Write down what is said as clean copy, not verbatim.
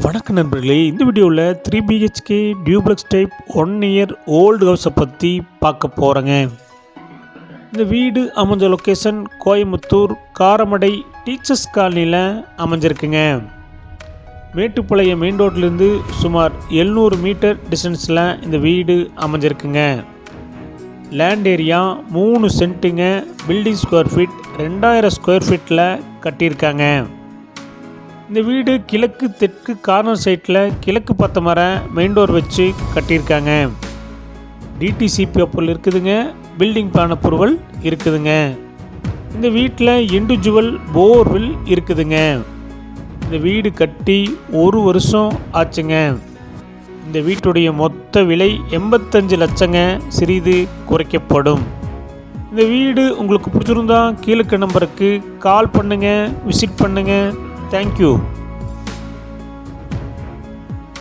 வணக்கம் நண்பர்களே, இந்த வீடியோவில் 3 BHK duplex type 1 year old ஹவுஸை பற்றி பார்க்க போகிறேங்க. இந்த வீடு அமைஞ்ச லொக்கேஷன் கோயம்புத்தூர் காரமடை டீச்சர்ஸ் காலனியில் அமைஞ்சிருக்குங்க. மேட்டுப்பாளையம் மெயின் ரோட்லேருந்து சுமார் 700 மீட்டர் டிஸ்டன்ஸில் இந்த வீடு அமைஞ்சிருக்குங்க. லேண்ட் ஏரியா 3 சென்ட்டுங்க. பில்டிங் ஸ்கொயர் ஃபீட் 2000 ஸ்கொயர் ஃபீட்டில் கட்டியிருக்காங்க. இந்த வீடு கிழக்கு தெற்கு கார்னர் சைட்டில் கிழக்கு பார்த்த மர மெயின் டோர் வச்சு கட்டியிருக்காங்க. டிடிசிபி அப்ரூவல் இருக்குதுங்க. பில்டிங் பிளான் அப்ரூவல் இருக்குதுங்க. இந்த வீட்டில் இண்டிவிஜுவல் போர்வில் இருக்குதுங்க. இந்த வீடு கட்டி 1 வருஷம் ஆச்சுங்க. இந்த வீட்டுடைய மொத்த விலை 85 லட்சங்க. சிறிது குறைக்கப்படும். இந்த வீடு உங்களுக்கு பிடிச்சிருந்தா கீழே நம்பருக்கு கால் பண்ணுங்கள், விசிட் பண்ணுங்கள். Thank you.